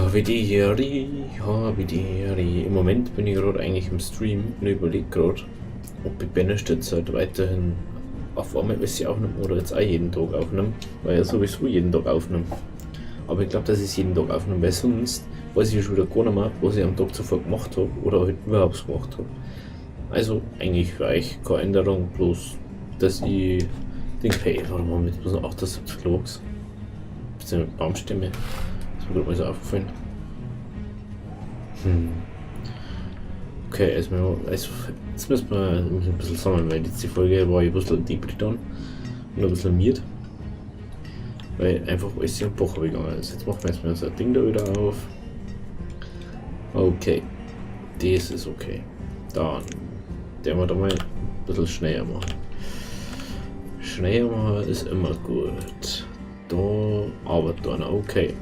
Havideri. Im Moment bin ich gerade eigentlich im Stream und überlege gerade, ob ich Benest jetzt halt weiterhin auf einmal aufnehme oder jetzt auch jeden Tag aufnehme, weil er sowieso jeden Tag aufnimmt. Aber ich glaube, dass ich es jeden Tag aufnehme, weil sonst weiß ich schon wieder gar nicht mehr, was ich am Tag zuvor gemacht habe oder halt überhaupt gemacht habe. Also eigentlich für euch keine Änderung, bloß dass ich denke, hey, warum haben wir jetzt bloß noch 78 Logs? Bisschen mit Baumstimme. Das ist mir gerade mal so aufgefallen. Okay, jetzt müssen wir ein bisschen sammeln, weil jetzt die Folge war ich ein bisschen Depri dann und ein bisschen miert. Weil einfach alles in den Bach gegangen ist. Jetzt machen wir erstmal so ein Ding da wieder auf. Okay, das ist okay. Dann, der wir da mal ein bisschen schneller machen. Schneller machen ist immer gut. Da arbeitet einer, okay.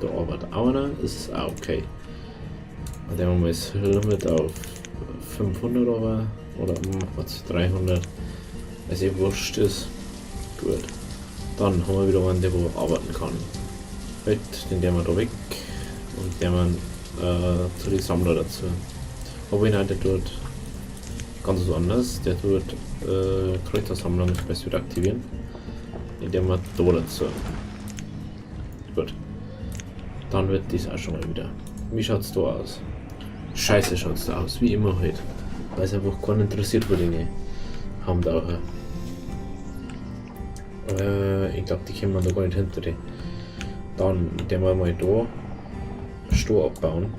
Da arbeitet auch einer, ist auch okay. Und dann machen wir das Limit auf 500 oder machen wir es 300. Also wurscht ist. Gut. Dann haben wir wieder einen, der wo arbeiten kann. Halt, den wir da weg und der man zu den Sammler dazu. Aber der tut ganz so anders, der tut Kräutersammlung best wieder aktivieren. Indem man da dazu. Gut. Dann wird dies auch schon mal wieder. Wie schaut's da aus? Scheiße schaut's da aus, wie immer halt. Weil es einfach keinen interessiert, wo die haben da auch. Ich glaube, die kommen da gar nicht hinter die. Dann, indem wir mal da Stor abbauen.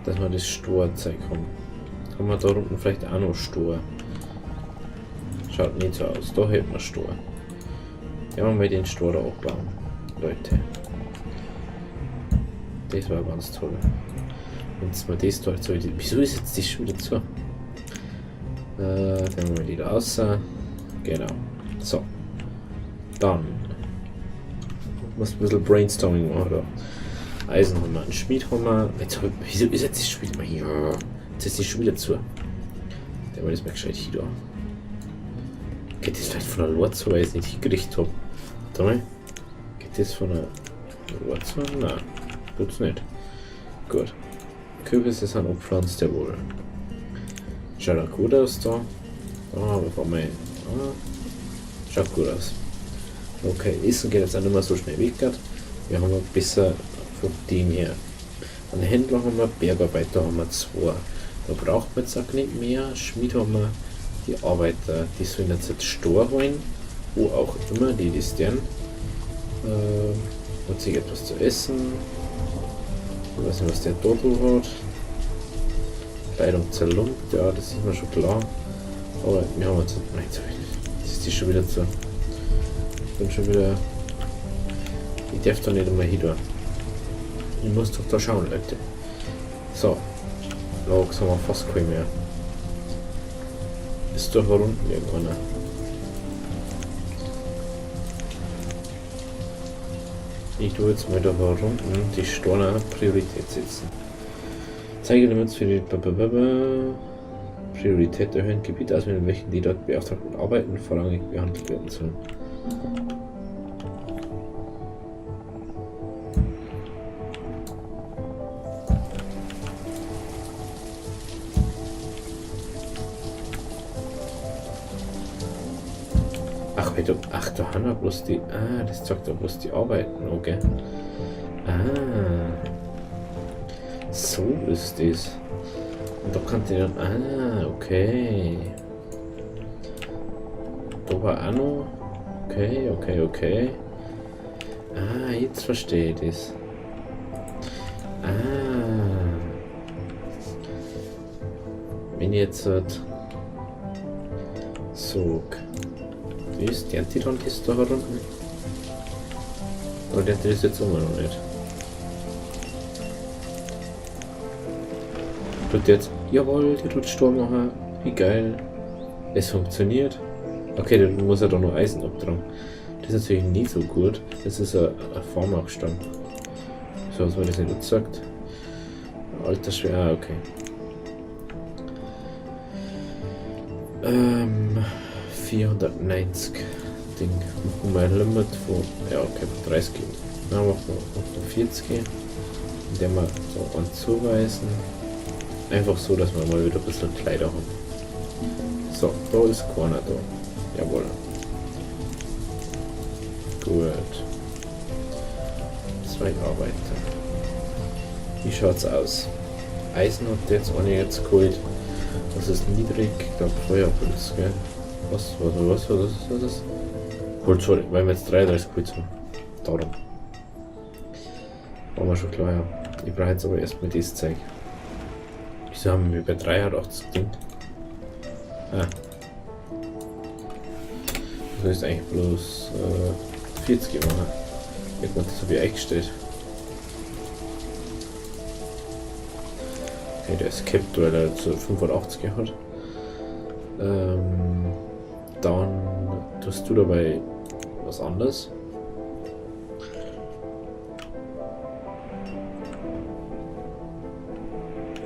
Dass wir das Storzeug haben. Haben wir da unten vielleicht auch noch Stor. Schaut nicht so aus. Da hält man Stor. Ja, wir mal den Stor da abbauen. Leute. Das war ganz toll. Jetzt mal das da so. Wieso ist jetzt das schon wieder zu? Dann haben wir die da raus. Genau. So. Dann. Muss ein bisschen Brainstorming machen da. Eisen haben wir, einen Schmied haben wir. Wieso ist jetzt das Schmied mal hier? Jetzt ist die schon wieder zu. Der war das mal gescheit hier da. Geht das vielleicht von der Lore zu, weil ich es nicht hingerichtet habe? Warte mal. Geht das von der Lore zu? Nein. Tut's nicht. Gut. Kürbisse sind abpflanzt, jawohl. Schaut auch gut aus da. Bevor wir. Schaut gut aus. Okay, Essen geht jetzt auch nicht mehr so schnell weg. Wir haben besser von dem her. Einen Händler haben wir, Bergarbeiter haben wir 2. Da braucht man jetzt auch nicht mehr. Schmied haben wir, die Arbeiter, die sollen jetzt Stor holen, wo auch immer die das denn. Hat sich etwas zu essen. Ich weiß nicht, was der dort hat. Kleidung zerlumpt, ja, das ist mir schon klar. Aber wir haben jetzt. Nein, jetzt ist die schon wieder zu. Ich bin schon wieder. Ich darf da nicht einmal hin. Ich muss doch da schauen, Leute. So. Logs haben wir fast kein mehr. Ist doch unten irgendwann. Ich tue jetzt mal da unten die Storner Priorität setzen. Zeige Limits für die Priorität erhöhen, Gebiete auswählen, in welchen die dort beauftragten Arbeiten vorrangig behandelt werden sollen. Ach, da haben wir bloß die. Das sagt doch bloß die Arbeiten, okay. So ist das. Und da kann die dann. Okay. Da war auch noch. Okay. Jetzt verstehe ich das. Wenn ich jetzt so. Ist der dann ist da unten? Oder der ist jetzt immer noch nicht. Tut jetzt. Jawohl, der tut Sturm machen. Wie geil. Es funktioniert. Okay, dann muss er doch nur Eisen abtragen. Das ist natürlich nicht so gut. Das ist ein Formabstand. So, was man das nicht sagt. Alter schwer, okay. 490 Ding. Machen wir ein Limit von. Ja, okay, 30 Dann machen wir 40, indem wir so anzuweisen. Einfach so, dass wir mal wieder ein bisschen Kleider haben. So, da ist keiner da. Jawohl. Gut. 2 Arbeiter. Wie schaut's aus? Eisen hat jetzt eine jetzt geholt. Das ist niedrig, ich glaube Feuerholz, gell? Was war das? Holz, sorry, weil wir jetzt 33 Holz haben. Darum. War mir schon klar, ja. Ich brauche jetzt aber erstmal das Zeug. Wieso haben wir bei 83 Ding? Ah. Das ist eigentlich bloß 40 machen. Das habe ich eingestellt. Okay, der ist capped, weil er zu 85 hat. Dann tust du dabei was anderes.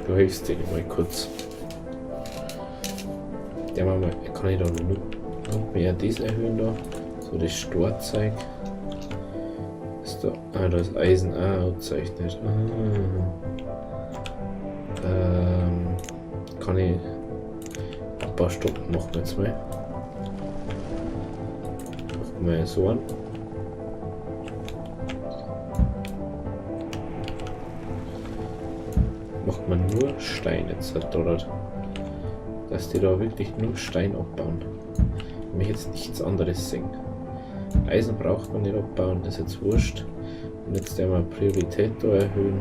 Du hilfst den mal kurz. Der mal, kann ich da noch mehr das erhöhen da? So das Storzeug. Ist da, da ist Eisen auch gezeichnet. Kann ich ein paar Stunden machen wir jetzt mal. Machen wir so an. Macht man nur Stein jetzt dort. Dass die da wirklich nur Stein abbauen. Ich möchte jetzt nichts anderes sehen. Eisen braucht man nicht abbauen, das ist jetzt wurscht. Und jetzt einmal Priorität da erhöhen.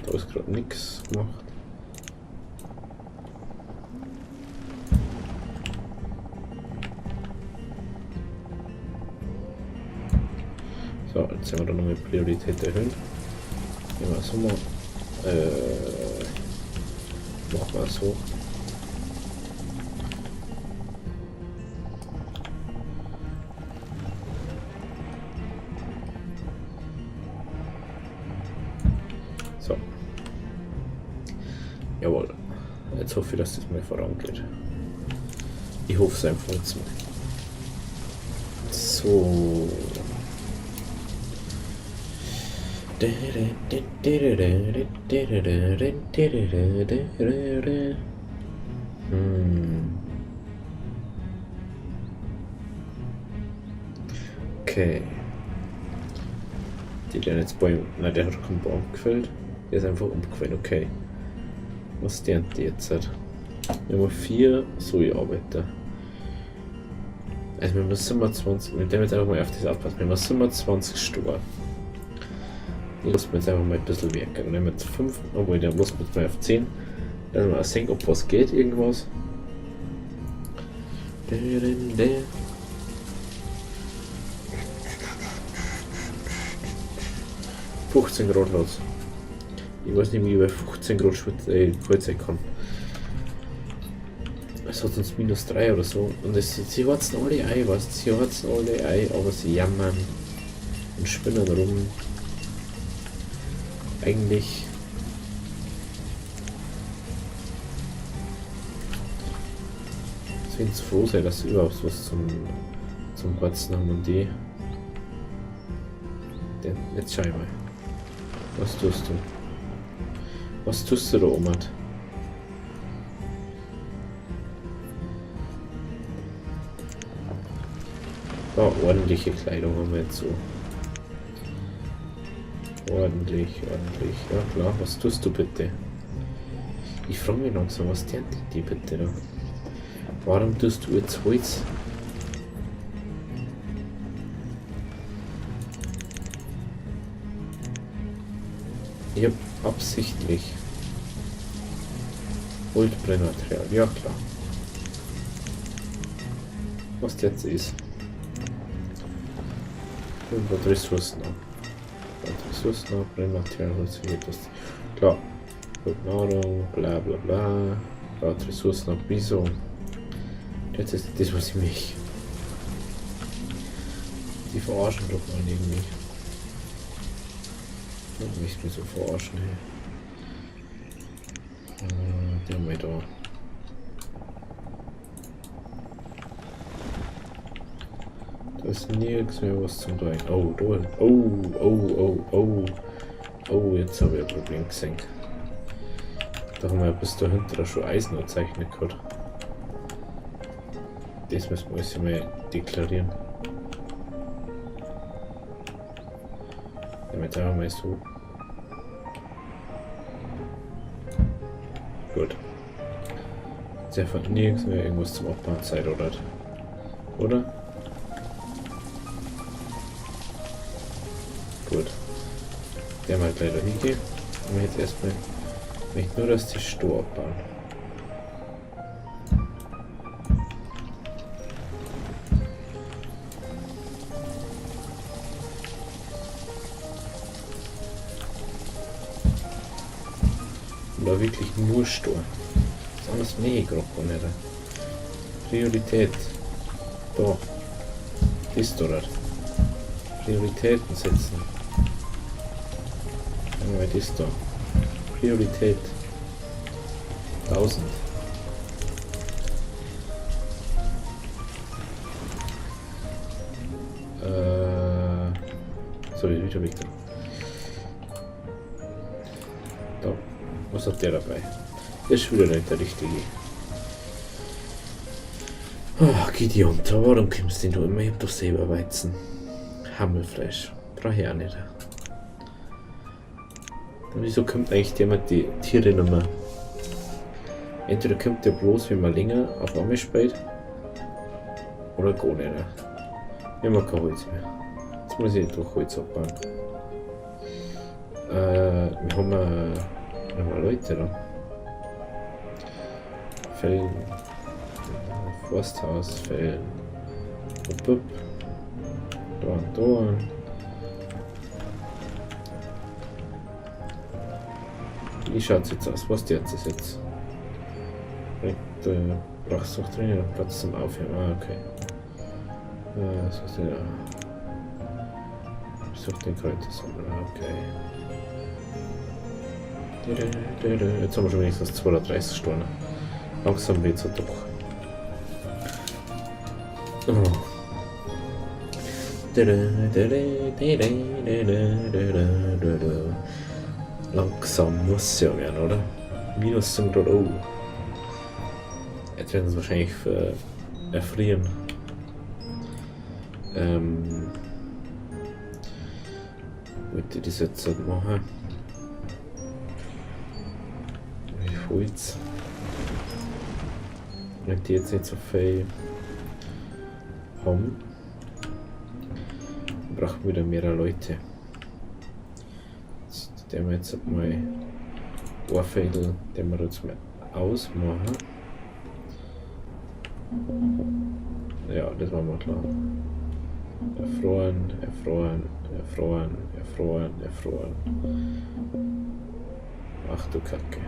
Da ist gerade nichts gemacht. So, jetzt haben wir da nochmal Priorität erhöhen. Gehen wir so mal. Machen wir so. So. Jawohl. Jetzt hoffe ich, dass das mal vorangeht. Ich hoffe es einfach jetzt mal. So. Okay. Die werden jetzt Bäume. Nein, der hat keinen Baum gefällt. Der ist einfach umgefallen. Okay. Was lernt die jetzt? Nummer 4 Soja-Arbeiter. Also wir haben 27. Mit dem jetzt einfach mal auf das aufpassen. Wir haben 27 Stor. Die lassen wir jetzt einfach mal ein bisschen werken. Dann nehmen wir jetzt 5, obwohl der muss jetzt mal auf 10. Dann mal sehen, ob was geht, irgendwas. 15 Grad hat's. Ich weiß nicht, wie ich bei 15 Grad kalt sein kann. Es hat uns -3 oder so. Und sie harzen alle ein, weißt du? Sie harzen alle ein, aber sie jammern und spinnen rum. Eigentlich sind sie froh sein, dass sie überhaupt was zum Kotzen haben und die. Jetzt schau ich mal. Was tust du? Was tust du da, Omat? Oh, ordentliche Kleidung haben wir jetzt so. Ordentlich. Ja klar, was tust du bitte? Ich frage mich langsam, was lernt die bitte da? Warum tust du jetzt Holz? Ich hab absichtlich Holzbrennmaterial, ja klar. Was jetzt ist. Und Ressourcen ab. Ressourcen ab, Brennmaterial, Holz, das. Klar. Nahrung, bla bla bla. Braucht Ressourcen ab, wieso? Jetzt ist das, was ich mich. Die verarschen doch mal irgendwie. Ich möchte mich so verarschen, hey. Der mal da. Da ist nirgends mehr was zum Tun. Oh, da. Oh, jetzt habe ich ein Problem gesehen. Da haben wir bis dahinter schon Eisen gezeichnet gehabt. Das müssen wir alles mal deklarieren. Damit einfach mal so. Gut. Jetzt einfach nirgends mehr irgendwas zum Abbauen Zeit, oder? Oder? Gut. Der mal gleich da hingehen. Und jetzt erstmal. Ich möchte nur, dass die Stroh abbauen. Da wirklich nur Stor. Das alles mega nicht. Priorität. Da. Ist dort. Prioritäten setzen. Einmal das da. Priorität. 1000. Sorry, wieder weg. Da. Was hat der dabei? Der ist wieder nicht der richtige. Oh, Gideon, warum kommst du denn immer? Ich hab doch selber Weizen. Hammelfleisch. Brauche ich auch nicht. Und wieso kommt eigentlich der mit die Tiere nicht mehr? Entweder kommt der bloß, wenn man länger auf einmal spielt, oder gar nicht. Wir haben kein Holz mehr. Jetzt muss ich doch Holz abbauen. Wir haben nochmal Leute da. Fällen. Forsthaus, Fällen. Upp. Da und da. Wie schaut es jetzt aus? Was die jetzt ist jetzt? Brauchst du noch drin Platz zum Aufhören? Ah, okay. Was ist denn da? Besuch den Kräutersammler, okay. Jetzt haben wir schon wenigstens 230 Stunden. Langsam wird's ja doch. Oh. Langsam muss ja werden, oder? Minus zum Grad. Oh. Jetzt werden sie wahrscheinlich erfrieren. Wollte ich das jetzt halt machen? Wie Holz? Wenn die jetzt nicht so viel haben, brauchen wir wieder mehr Leute. Den wir jetzt mal Ohrfädel, den wir jetzt mal ausmachen. Ja, das war mal klar. Erfroren, erfroren, erfroren, erfroren, erfroren. Ach du Kacke.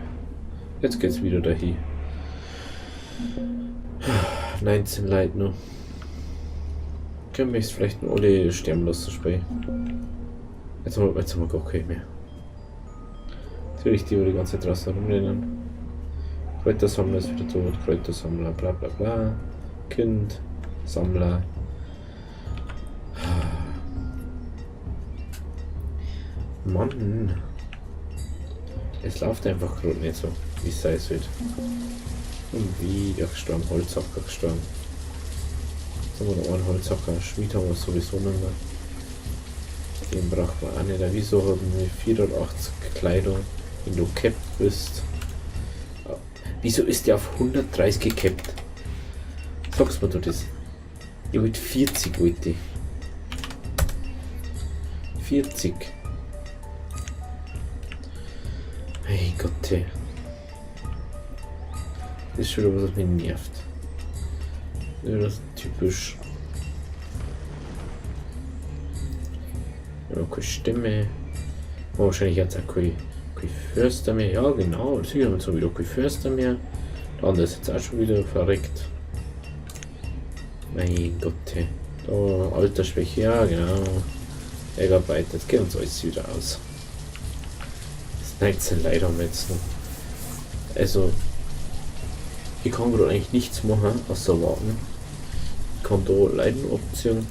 Jetzt geht's wieder dahin. 19 Leute noch. Können wir vielleicht nur alle sterben lassen, Spray. Jetzt haben wir gar keinen mehr. Jetzt will ich die ganze Zeit draußen rumrennen. Kräutersammler ist wieder tot, Kräutersammler, bla bla bla. Kind, Sammler. Mann. Es läuft einfach gerade nicht so, wie es sein sollte. Und wieder gestorben, Holzhacker gestorben. Jetzt haben wir noch einen Holzhacker, Schmied haben wir sowieso nicht mehr. Den braucht man auch nicht. Wieso haben wir 84 Kleidung, wenn du gecapped bist? Wieso ist der auf 130 gecapped? Sagst mir du das? Ich wollte 40 wollte. 40. Mein Gott, ey. Das ist schon was mich nervt. Ja, das ist typisch. Ja, keine Stimme. Oh, wahrscheinlich jetzt auch kein Förster mehr. Ja, genau. Sicher haben wir so wieder kein Förster mehr. Der andere ist jetzt auch schon wieder verreckt. Mein Gott, ey. Da, Altersschwäche, ja, genau. Egarbeit, jetzt geht uns alles wieder aus. Das 19 Leute haben wir jetzt noch. Also, ich kann gerade eigentlich nichts machen, außer warten. Ich kann da Leiden abziehen.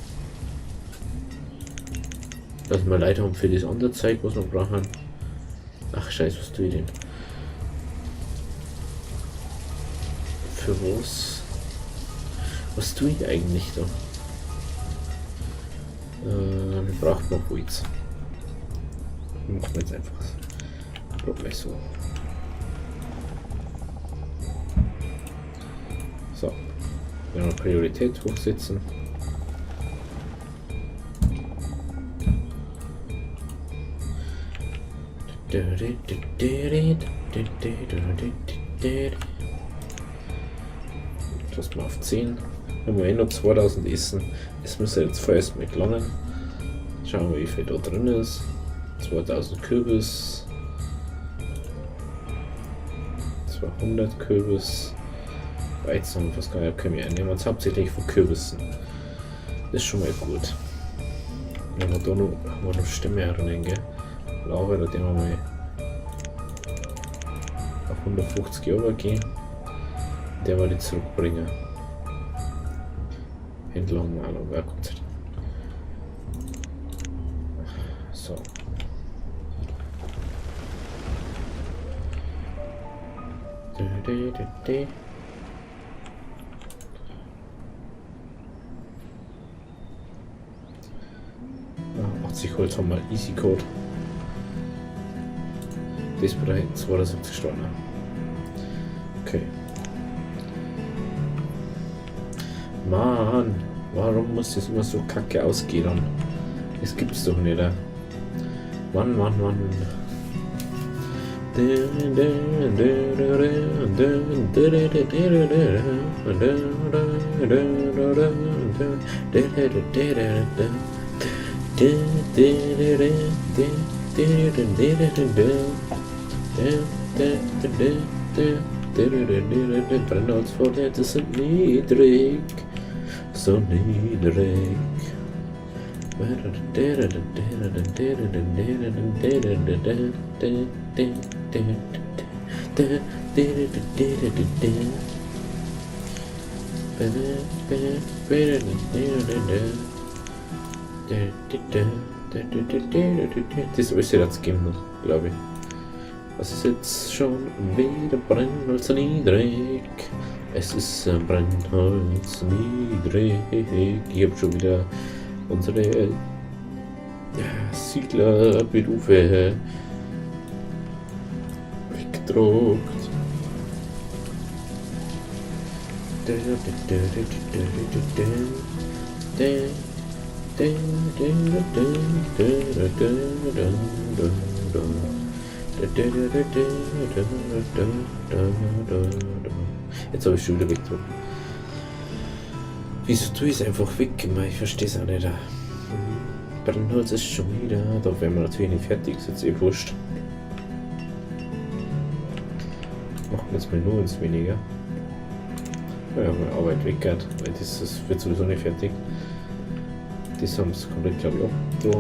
Dass wir Leute haben für das andere Zeug, was wir brauchen. Ach scheiße, was tue ich denn? Für was? Was tue ich eigentlich da? Wir brauchen noch Holz. Machen wir jetzt einfach. Block gleich so. So. Wir haben Priorität hochsetzen. Das mal auf 10. Haben wir eh noch 2000 Essen. Es müsste jetzt vorerst mal gelangen. Schauen wir, wie viel da drin ist. 2000 Kürbis. 200 Kürbis. Weizen und was können wir einnehmen. Uns hauptsächlich von Kürbissen. Das ist schon mal gut. Wenn wir da noch Stimme hernehmen, gell? Lager, da den wir mal auf 150 Jahre gehen. Der wir die zurückbringen. Händler haben wir auch noch Werkzeuge. So. Ah, 80 Holz haben wir, Easy Code. Das bedeutet 72 Stunden. Okay. Mann, warum muss das immer so kacke ausgehen? Das gibt's doch nicht. Mann. Brennholzvorräte sind niedrig, so niedrig. Das ist jetzt geben, glaube ich. Was ist jetzt schon wieder Brennholz niedrig? Es ist Brennholz niedrig. Ich habe schon wieder unsere Siedlerberufe weggedruckt. Jetzt habe ich schon wieder weggedruckt. Wieso tue ich es einfach weg? Ich verstehe es auch nicht. Brennholz ist schon wieder. Da wären wir natürlich nicht fertig, ist jetzt eh wurscht. Machen wir jetzt mal nur ins weniger. Ja, meine Arbeit weggeht, weil das wird sowieso nicht fertig. Das haben sie komplett, glaube ich, auch da.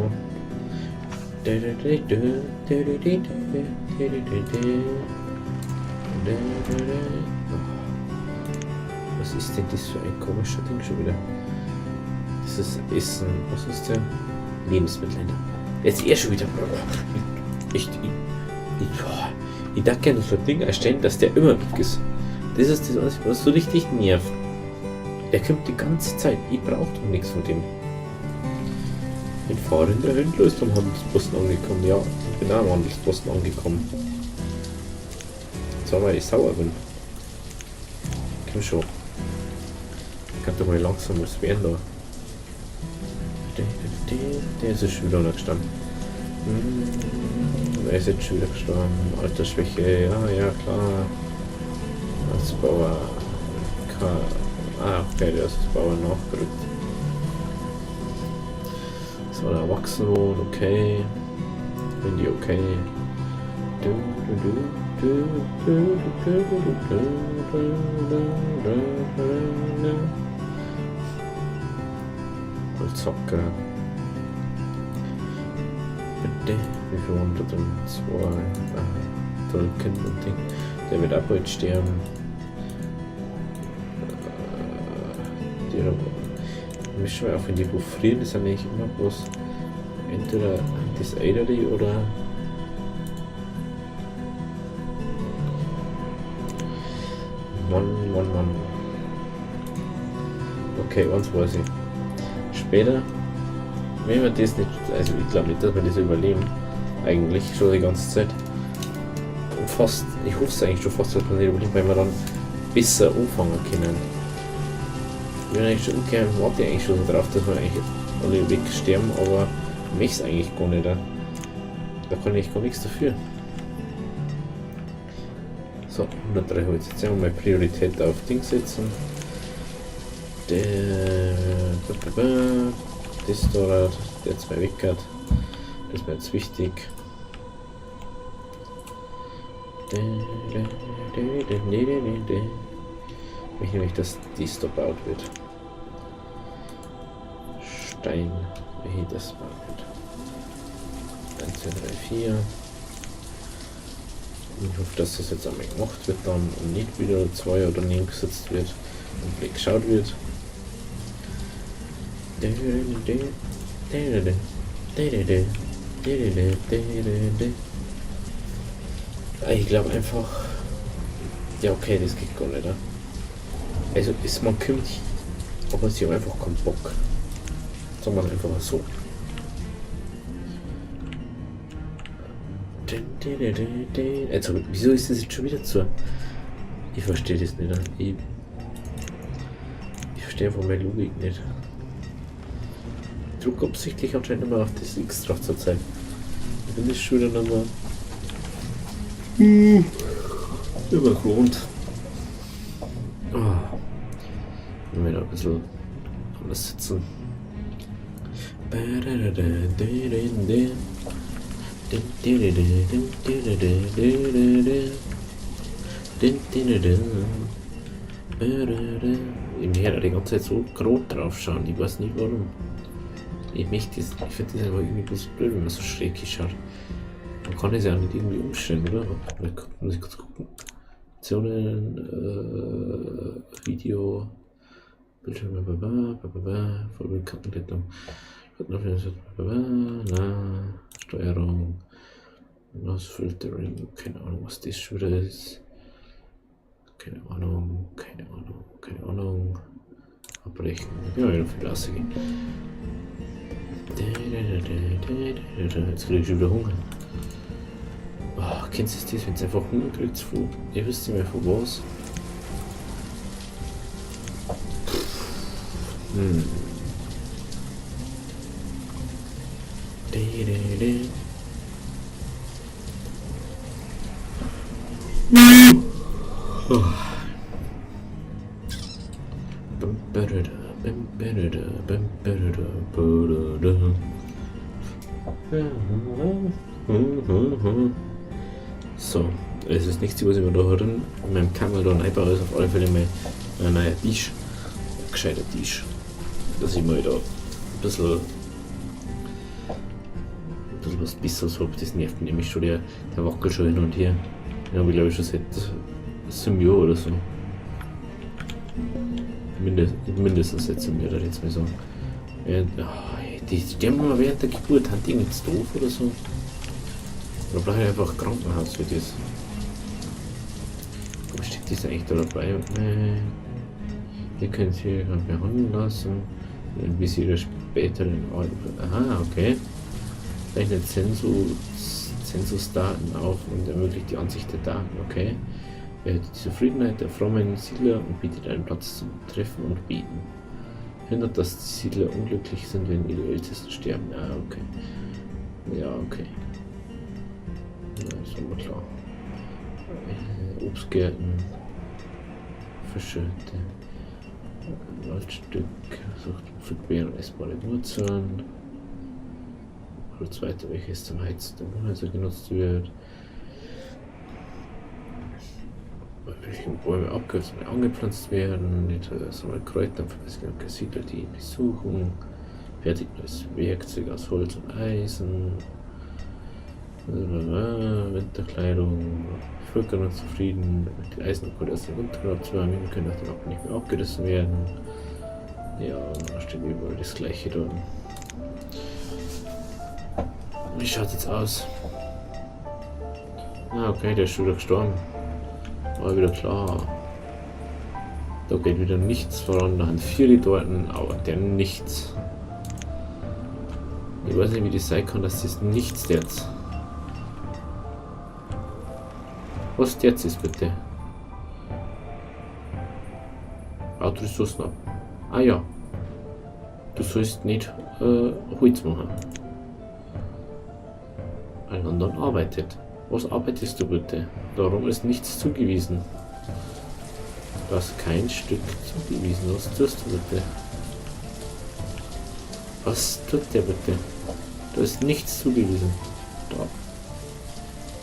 Was ist denn das für ein komischer Ding schon wieder? Das ist Essen. Was ist denn? Lebensmittel. Jetzt schon wieder. Ich darf gerne so ein Ding erstellen, dass der immer weg ist. Das ist das, was so richtig nervt. Der kommt die ganze Zeit. Ich brauche doch nichts von dem. Ein fahrender Händler ist am Handelsposten angekommen. Ja, ich bin auch am Handelsposten angekommen. Jetzt weil ich sauer bin. Komm schon. Ich kann doch mal langsam was werden da. Der ist jetzt schon wieder noch gestanden. Wer ist jetzt schon wieder gestorben? Altersschwäche, ja klar. Als Bauer. Okay, der ist als Bauer nachgerückt. So, der Erwachsene, okay. Finde ich okay. Holzhacker. Bitte, wie viel unter dem 2 drücken und Ding. Der wird auch bald sterben. Die mischen wir auf in die Buch frieren, ist eigentlich immer bloß Entweder das Eiderli oder Mann. Okay, eins weiß ich. Später, wenn wir das nicht, also ich glaube nicht, dass wir das überleben. Eigentlich schon die ganze Zeit. Und fast, ich hoffe es eigentlich schon fast, dass wir nicht überleben, weil wir dann besser anfangen können. Ich bin eigentlich schon umgekehrt, warte eigentlich schon darauf, dass wir eigentlich alle wegsterben, aber ich möchte es eigentlich gar nicht. Da kann ich gar nichts dafür. So, 103 Holz. Jetzt werden wir mal Priorität auf Ding setzen. Das dauert, der jetzt mal weg hat. Das ist mir jetzt wichtig. Ich nämlich, dass dies da baut wird. Stein, wie das baut wird. 1, 2, 3, 4. Ich hoffe, dass das jetzt einmal gemacht wird dann und nicht wieder 2 oder neben gesetzt wird und weggeschaut wird. Ich glaube einfach. Ja, okay, das geht gar nicht. Ne? Also, man kommt, aber sie haben einfach keinen Bock. Sagen wir es einfach so. Also, wieso ist das jetzt schon wieder so? Ich verstehe das nicht. Ne? Ich verstehe einfach meine Logik nicht. Ich drücke absichtlich anscheinend immer auf das X drauf zur Zeit. Ich bin das schon wieder nochmal übergewohnt. Oh. Ich will ein bisschen anders sitzen. Ich werde die ganze Zeit so rot drauf schauen, ich weiß nicht warum. Ich finde das einfach irgendwie bloß blöd, wenn man so schräg schaut. Man kann das ja auch nicht irgendwie umstellen, oder? Muss ich kurz gucken. Optionen, Video, Bildschirm, Vollbildkartenleitung, Steuerung, Filtering, keine Ahnung, was das schon wieder ist. Keine Ahnung. Abbrechen. Ja, wieder viel rausgehen. Jetzt krieg ich schon wieder Hunger. Oh, kennst du das, wenn es einfach Hunger kriegt? Ihr wisst nicht mehr von was. So, es ist nichts, was ich mir da hören. In meinem Kammer da einbaue, ist auf alle Fälle mal ein neuer Tisch. Ein gescheiter Tisch. Dass ich mal da ein bisschen was Besseres habe. Das nervt mich nämlich schon, der wackelt schon hin und her. Den habe ich glaube ich schon seit 7 Jahren oder so. Mindestens seit 7 Jahren, jetzt mal sagen. Die sterben mal während der Geburt, haben die nichts doof oder so? Oder brauche ich einfach ein Krankenhaus für das? Warum steht das eigentlich da dabei? Ihr könnt sie behandeln lassen, wie sie ihre späteren Aha, okay. Zeichnet Zensusdaten auf und ermöglicht die Ansicht der Daten, okay. Erhöht die Zufriedenheit der frommen Siedler und bietet einen Platz zum Treffen und Beten. Hindert, dass die Siedler unglücklich sind, wenn ihre Ältesten sterben. Ah, okay. Ja, okay. Ja, ist immer klar. Obstgärten, Fische, Waldstück, sucht Pflückbeeren und essbare Wurzeln. Kurz weiter, welches zum Heizen der Wohnhäuser genutzt wird. Welche Bäume abgekürzt und angepflanzt werden. Sammelt Kräuter für Siedler, die besuchen. Fertigt neues Werkzeug aus Holz und Eisen. Winterkleidung. Völker und zufrieden. Mit den Eisenkohle aus dem Wintergrab zu haben, können auch den Abend nicht mehr abgerissen werden. Ja, und da steht überall das gleiche drin. Wie schaut jetzt aus? Ah, okay, der ist schon wieder gestorben. War wieder klar. Da geht wieder nichts voran. Da haben 4 dort, aber der nichts. Ich weiß nicht, wie das sein kann, dass das nichts jetzt. Was jetzt ist, bitte? Autoressourcen ab. Ah ja. Du sollst nicht Holz machen. Ein anderer arbeitet. Was arbeitest du bitte? Darum ist nichts zugewiesen. Du hast kein Stück zugewiesen. Was tust du bitte? Was tut der bitte? Da ist nichts zugewiesen. Da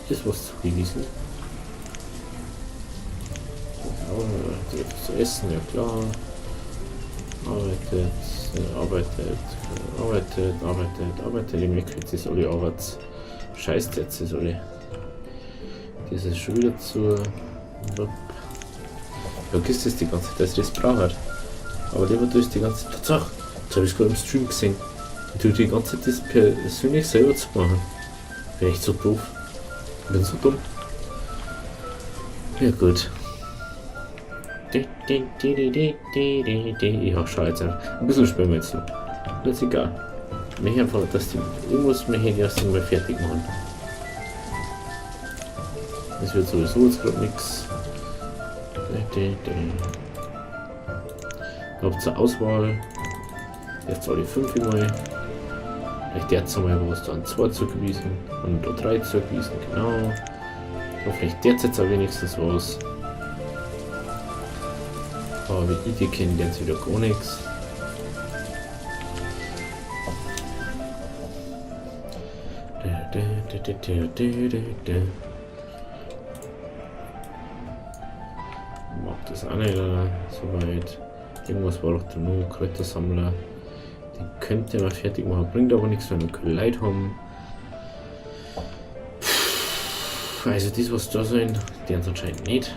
ist was zugewiesen. Ja, zu essen, ja klar. Arbeitet. Ich merke jetzt ist alle Arbeits. Scheiß jetzt ist alle. Das ist schon wieder zu. Vergiss das die ganze Zeit, dass das braucht. Aber lieber du ist die ganze Zeit. Tatsache, jetzt habe ich gerade im Stream gesehen. Ich tue die ganze Zeit das persönlich selber zu machen. Bin echt so doof. Bin so dumm. Ja gut. Ja, schau jetzt einfach. Ein bisschen spielen wir jetzt noch. Das ist egal. Mir einfach, dass die irgendwas mir hier erst mal fertig machen. Das wird sowieso jetzt gerade nichts. Habt zur Auswahl. Jetzt alle 5 mal. Vielleicht jetzt einmal was dann 2 zugewiesen und da 3 zugewiesen, genau. Vielleicht jetzt auch wenigstens was. Aber wie ich die kennen, jetzt wieder gar nichts. Mag das auch nicht so weit. Irgendwas war doch da nur Kräutersammler. Den könnte man fertig machen, bringt aber nichts, wenn wir keine Leute haben. Also das was da sind, die haben es anscheinend nicht.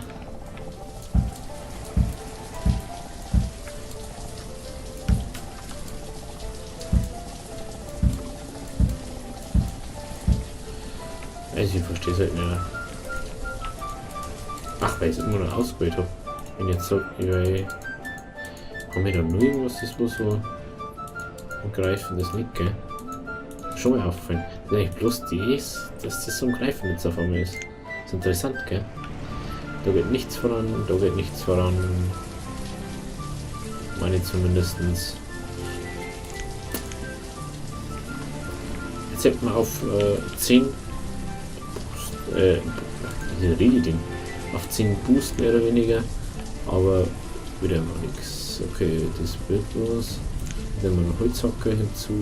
Also ich verstehe es halt nicht. Ach, weil ich es immer noch ausgewählt habe. Wenn ich jetzt sage, haben wir da nur irgendwas, das wo so greifen, das nicht, gell? Schon mal auffallen. Das ist eigentlich bloß dass das so ein Greifen jetzt auf einmal ist. Das ist interessant, gell? Da geht nichts voran, da geht nichts voran. Meine zumindestens. Jetzt hätten wir auf 10 wie rede ich denn? Auf 10 Boost mehr oder weniger, aber wieder mal nichts. Okay, das wird was. Dann haben wir noch Holzhacker hinzu,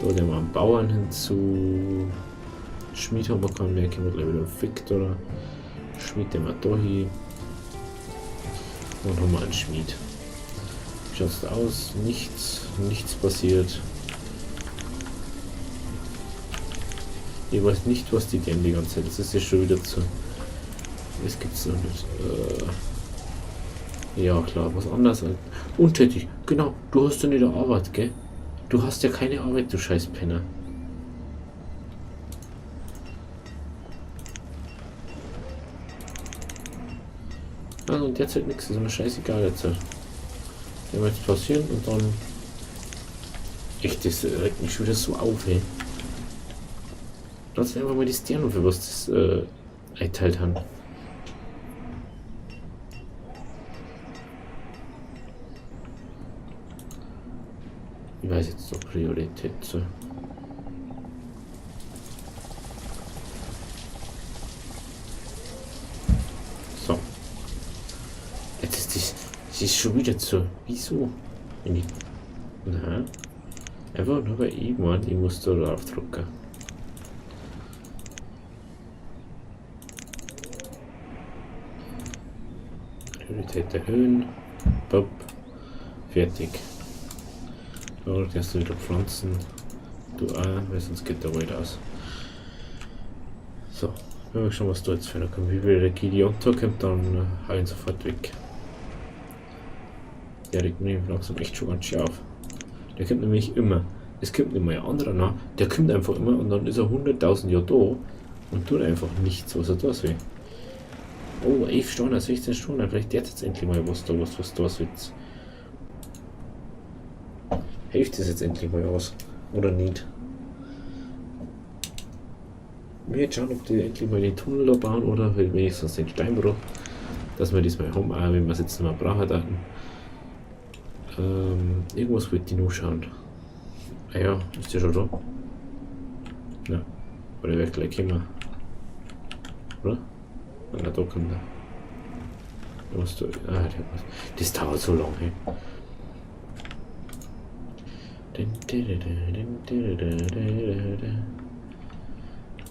da haben wir einen Bauern hinzu, Schmied haben wir keinen mehr, können wir gleich wieder auf Victor, Schmied den wir da hin und haben wir einen Schmied. Wie schaut es aus? Nichts passiert. Ich weiß nicht, was die denn die ganze Zeit. Das ist ja schon wieder zu. Das gibt's noch nicht. Ja klar, was anderes. Untätig. Genau, du hast ja nicht eine Arbeit, gell? Du hast ja keine Arbeit, du scheiß Penner. Also und jetzt halt nichts, ist mir scheißegal jetzt. Halt. Wenn wir jetzt passieren und dann. Echt, das regt mich schon wieder so auf, ey. Lass einfach mal die Sterne, für was das einteilt haben. Ich weiß jetzt doch Priorität. So. So. Jetzt ist das ist schon wieder so. Wieso? Na. Einfach nur weil ich meine, ich muss da drauf drücken. Priorität erhöhen. Bob. Fertig. Da kannst du wieder pflanzen. Du auch, weil sonst geht der Wald aus. So, wenn wir schon was da jetzt für kommen. Wie wieder der Gideon kommt, dann hau ihn sofort weg. Der regt mich langsam echt schon ganz schön auf. Der kommt nämlich immer. Es kommt nicht mal ein anderer nach, der kommt einfach immer und dann ist er 100.000 Jahre da und tut einfach nichts, was er da soll. Oh, 11 Stunden, 16 Stunden, vielleicht der jetzt endlich mal was da sitzt. Hilft das jetzt endlich mal aus? Oder nicht? Ich will jetzt schauen, ob die endlich mal den Tunnel da bauen oder wenigstens den Steinbruch. Dass wir das mal haben, auch wenn wir es jetzt nicht mehr brauchen hatten. Irgendwas wollte ich noch schauen. Ah ja, ist der schon da? Ja. Oder wird gleich kommen. Oder? Na, da kommt er. Was da? Ah, das dauert so lange. Hey.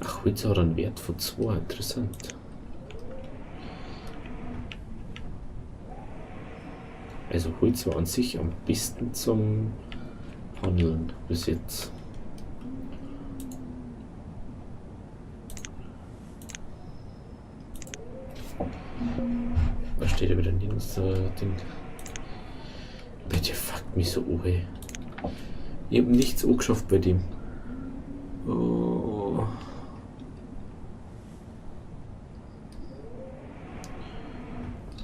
Ach, Holz hat einen Wert von 2. Interessant. Also Holz war an sich am besten zum Handeln bis jetzt. Da steht ja wieder nirgends Ding. Bitte fuckt mich so an. Ich hab nichts angeschafft bei dem. Oh.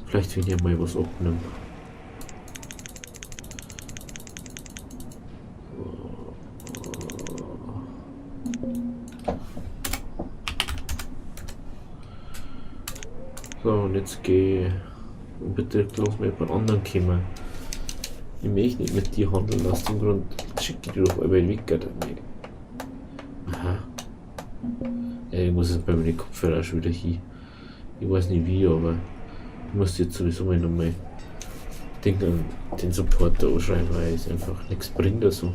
Vielleicht wenn ich mal was abnehmen. So, und jetzt geh bitte lass mir jemand anderen kommen. Ich möchte nicht mit dir handeln, aus dem Grund schicke ich dir doch über den Weg. Aha. Ja, ich muss jetzt bei meinen Kopfhörer schon wieder hin. Ich weiß nicht wie, aber ich muss jetzt sowieso mal nochmal den Supporter anschreiben, weil es einfach nichts bringt oder so.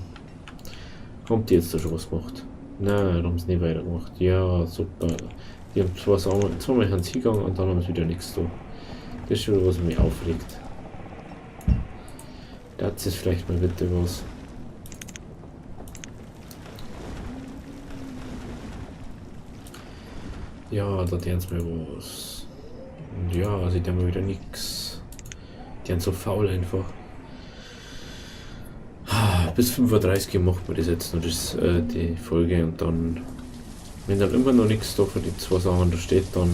Haben die jetzt da schon was gemacht? Nein, haben sie nicht weitergemacht. Ja, super. Die haben zweimal haben sie gegangen und dann haben sie wieder nichts da. Das ist schon was mich aufregt. Das ist vielleicht mal bitte was. Ja, da tun sie mir was. Und ja, sie tun mir wieder nichts. Die sind so faul einfach. Bis 35 macht man das jetzt noch die Folge und dann, wenn dann immer noch nichts da für die 2 Sachen da steht, dann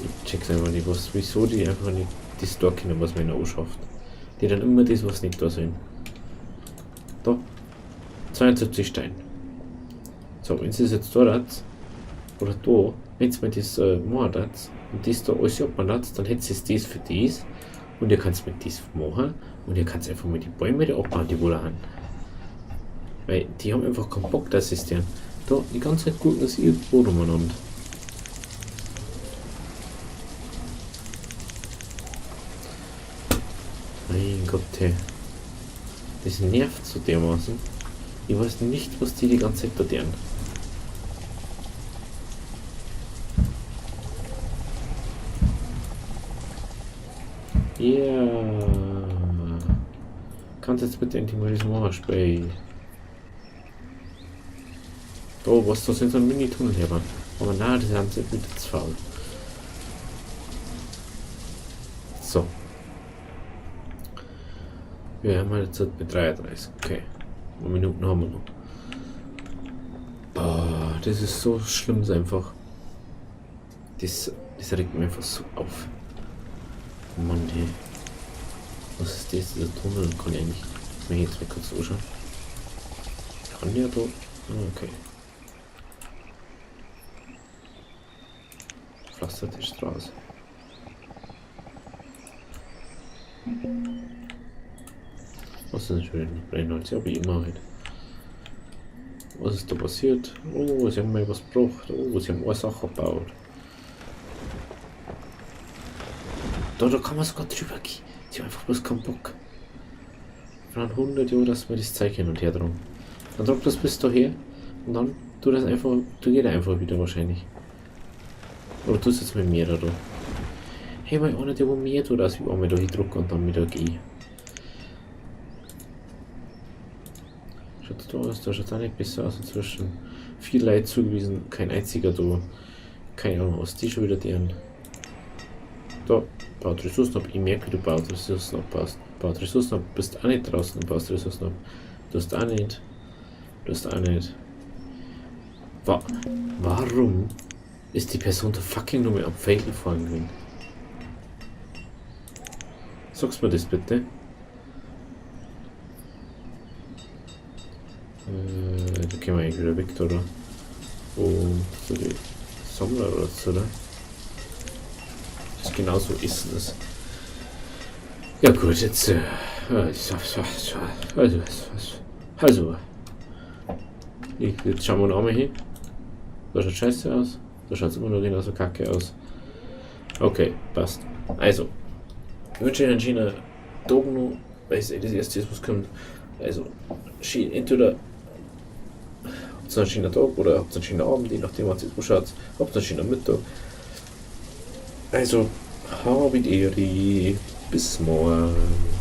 ich check's einfach nicht, wieso die einfach nicht das da können, was man anschafft. Die dann immer das, was nicht da sind. Da, 72 Steine. So, wenn sie es jetzt da hat, oder da, wenn es mir das machen hat, und das da alles abmacht, dann hätte es das für das, und ihr könnt es mit das machen, und ihr könnt einfach mit die Bäume da abbauen, die wohl an. Weil die haben einfach keinen Bock, dass es deren. Da, die ganze Zeit gucken sie irgendwo umeinander. Mein Gott, hey. Das nervt so dermaßen. Ich weiß nicht, was die ganze Zeit da tun. Ja. Kannst jetzt bitte endlich mal das machen, Spray. Oh, was, da sind so ein Mini-Tunnel her, aber nein, das haben sie wieder zu faul. So. Wir haben jetzt bei 33, okay. Minuten haben wir noch. Oh, das ist so schlimm einfach. Das regt mich einfach so auf. Mann, hey. Was ist das? Dieser Tunnel kann ich eigentlich. Ich will jetzt mal kurz anschauen. Kann der da? Okay. Pflastert die Straße. Was ist denn schon wieder Brennholz? Ja, wie immer halt. Was ist da passiert? Oh, sie haben mal was gebraucht. Oh, sie haben eine Sache gebaut. Da kann man sogar drüber gehen. Sie haben einfach bloß keinen Bock. Vor 100 Jahren, dass wir das Zeug hin und her drum. Dann tragt das bis daher und dann geht er einfach wieder wahrscheinlich. Oder tust du jetzt mit mehr da? Hey, mal einer, der wo mehr tut, als wie einmal da hindrucken und dann wieder gehen. Schaut da aus, da schaut es auch nicht besser aus inzwischen. 4 Leute zugewiesen, kein einziger da. Keine Ahnung, was die schon wieder deren. Da, baut Ressourcen ab. Ich merke, wie du baut Ressourcen ab. Baut Ressourcen ab. Bist auch nicht draußen und baust Ressourcen ab. Du hast auch nicht. Du hast auch nicht. Warum ist die Person der fucking Nummer am Fail gefahren gewesen? Sag's mir das bitte. Da können wir eigentlich wieder weg, oder? Und so die Sammler oder so, oder? Das ist genauso ist es. Ja gut, jetzt also jetzt schauen wir noch einmal hin. Da schaut scheiße aus. Da schaut es immer noch genauso kacke aus. Okay, passt. Also, ich wünsche Ihnen einen schönen Tag noch, weil es das erste ist, was kommt. Also, entweder habt ihr einen schönen Tag oder habt ihr einen schönen Abend, je nachdem, was ihr zuschaut. Habt ihr einen schönen Mittag. Also, habe die Ehre. Bis morgen.